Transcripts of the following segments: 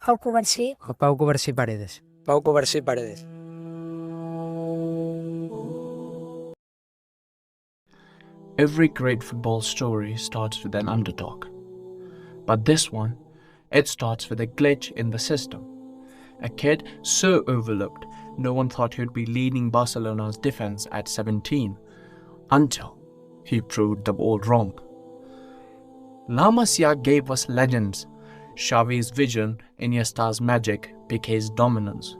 Pau Cubarsi. Pau Cubarsi Paredes. Pau Cubarsi Paredes. Every great football story starts with an underdog. But this one, it starts with a glitch in the system. A kid so overlooked, no one thought he'd be leading Barcelona's defense at 17, until he proved them all wrong. La Masia gave us legends. Xavi's vision, Iniesta's magic, Piqué's dominance.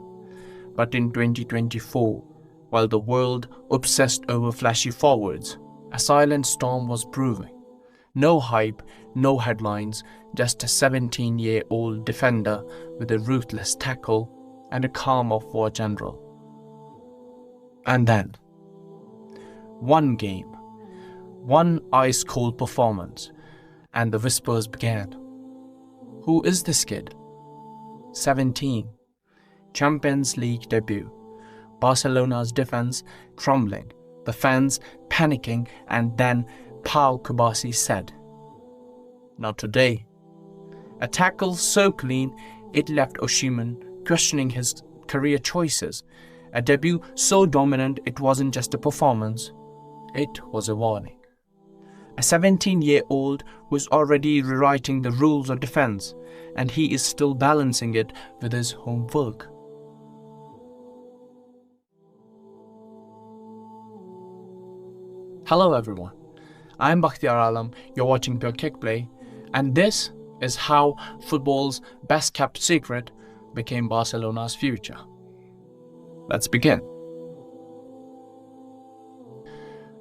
But in 2024, while the world obsessed over flashy forwards, a silent storm was brewing. No hype, no headlines, just a 17-year-old defender with a ruthless tackle and a calm of war general. And then, one game, one ice-cold performance, and the whispers began. Who is this kid? 17. Champions League debut. Barcelona's defense crumbling, the fans panicking, and then Pau Cubarsi said, "Not today." A tackle so clean it left Osimhen questioning his career choices. A debut so dominant it wasn't just a performance, it was a warning. A 17-year-old who's already rewriting the rules of defense, and he is still balancing it with his homework. Hello everyone, I'm Bakhtiar Alam, you're watching Pure Kickplay, and this is how football's best kept secret became Barcelona's future. Let's begin.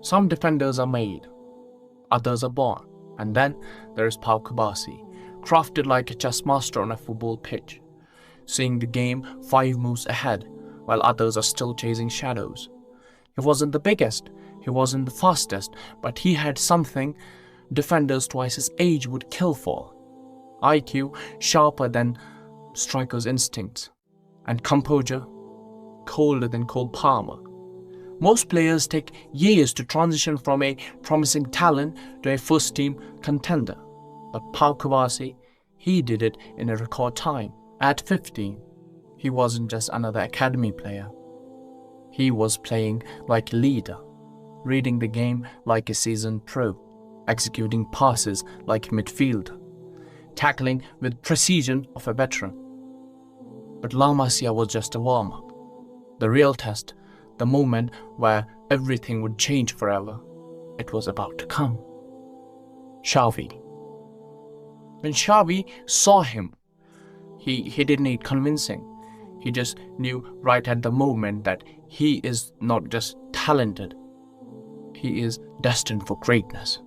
Some defenders are made, others are born, and then there is Pau Cubarsi, crafted like a chess master on a football pitch, seeing the game 5 moves ahead, while others are still chasing shadows. He wasn't the biggest, he wasn't the fastest, but he had something defenders twice his age would kill for. IQ sharper than striker's instincts, and composure colder than Cole Palmer. Most players take years to transition from a promising talent to a first-team contender. But Pau Cubarsi, he did it in a record time. At 15, he wasn't just another academy player. He was playing like a leader, reading the game like a seasoned pro, executing passes like a midfielder, tackling with precision of a veteran. But La Masia was just a warm-up. The real test, the moment where everything would change forever, it was about to come. Xavi. When Xavi saw him, he didn't need convincing. He just knew right at the moment that he is not just talented, he is destined for greatness.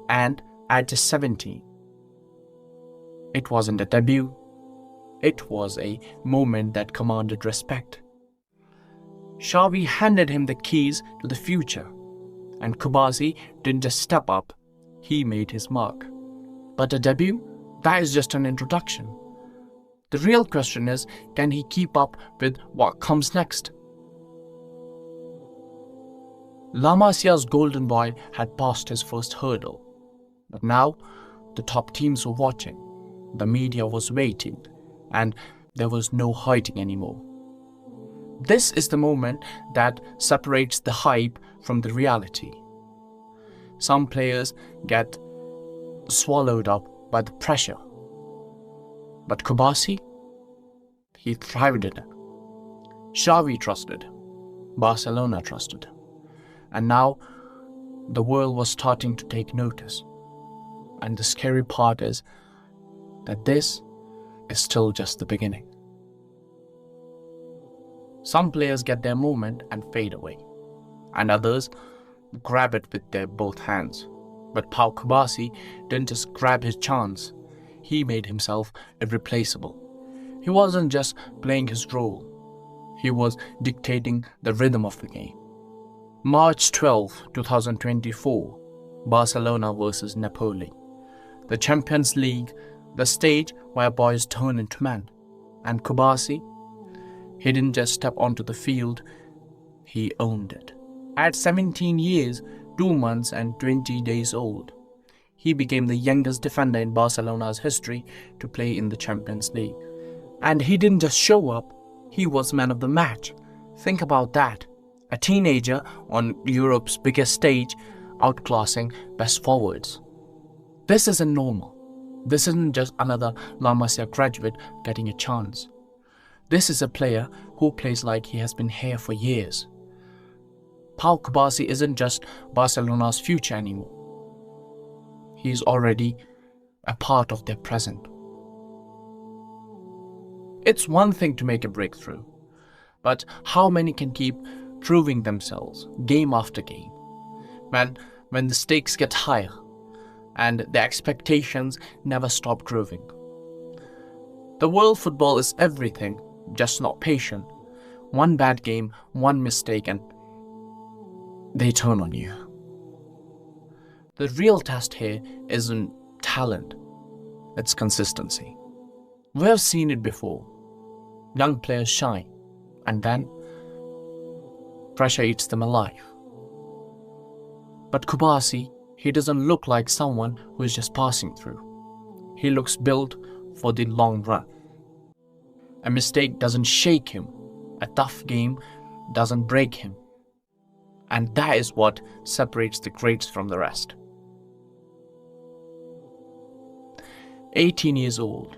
And at just 17, it wasn't a debut, it was a moment that commanded respect. Xavi handed him the keys to the future, and Cubarsi didn't just step up, he made his mark. But a debut? That is just an introduction. The real question is, can he keep up with what comes next? La Masia's golden boy had passed his first hurdle. But now, the top teams were watching, the media was waiting, and there was no hiding anymore. This is the moment that separates the hype from the reality. Some players get swallowed up by the pressure. But Cubarsi, he thrived in it. Xavi trusted, Barcelona trusted, and now the world was starting to take notice. And the scary part is that this is still just the beginning. Some players get their moment and fade away, and others grab it with their both hands. But Pau Cubarsi didn't just grab his chance, he made himself irreplaceable. He wasn't just playing his role, he was dictating the rhythm of the game. March 12, 2024, Barcelona versus Napoli. The Champions League, the stage where boys turn into men. And Cubarsi, he didn't just step onto the field, he owned it. At 17 years, 2 months and 20 days old, he became the youngest defender in Barcelona's history to play in the Champions League. And he didn't just show up, he was man of the match. Think about that. A teenager on Europe's biggest stage outclassing best forwards. This isn't normal. This isn't just another La Masia graduate getting a chance. This is a player who plays like he has been here for years. Pau Cubarsi isn't just Barcelona's future anymore. He is already a part of their present. It's one thing to make a breakthrough, but how many can keep proving themselves game after game? When the stakes get higher and the expectations never stop growing. The world football is everything, just not patient. One bad game, one mistake, and they turn on you. The real test here isn't talent, it's consistency. We have seen it before. Young players shine, and then pressure eats them alive. But Cubarsí, he doesn't look like someone who is just passing through. He looks built for the long run. A mistake doesn't shake him. A tough game doesn't break him. And that is what separates the greats from the rest. 18 years old,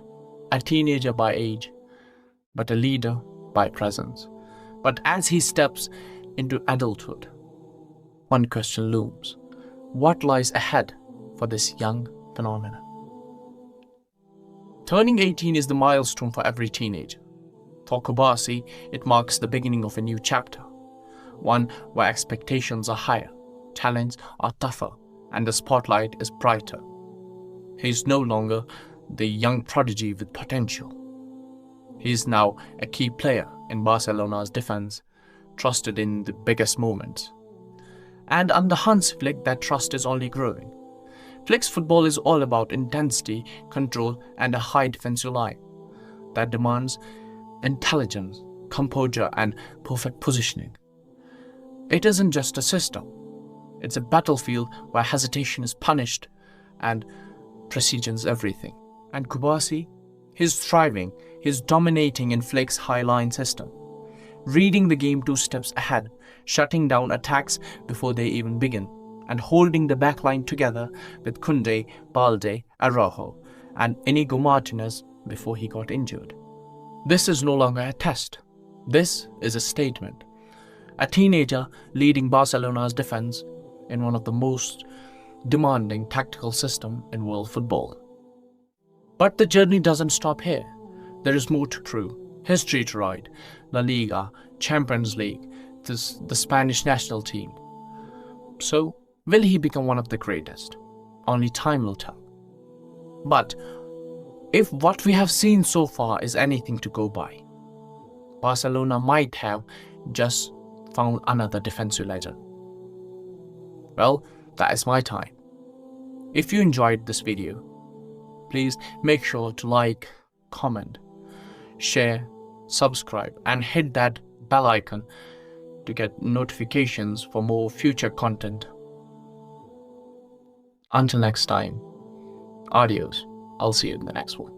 a teenager by age, but a leader by presence. But as he steps into adulthood, one question looms. What lies ahead for this young phenomenon? Turning 18 is the milestone for every teenager. For Cubarsí, it marks the beginning of a new chapter, one where expectations are higher, talents are tougher, and the spotlight is brighter. He is no longer the young prodigy with potential. He is now a key player in Barcelona's defense, trusted in the biggest moments. And under Hans Flick, that trust is only growing. Flick's football is all about intensity, control, and a high defensive line that demands intelligence, composure, and perfect positioning. It isn't just a system. It's a battlefield where hesitation is punished and precision is everything. And Cubarsí, he's thriving, he's dominating in Flick's high-line system, reading the game 2 steps ahead, shutting down attacks before they even begin, and holding the backline together with Koundé, Balde, Araujo, and Inigo Martinez before he got injured. This is no longer a test. This is a statement. A teenager leading Barcelona's defense in one of the most demanding tactical systems in world football. But the journey doesn't stop here. There is more to prove, history to write, La Liga, Champions League, the Spanish national team. So, will he become one of the greatest? Only time will tell. But if what we have seen so far is anything to go by, Barcelona might have just found another defensive legend. Well, that is my time. If you enjoyed this video, please make sure to like, comment, share, subscribe, and hit that bell icon to get notifications for more future content. Until next time, adios. I'll see you in the next one.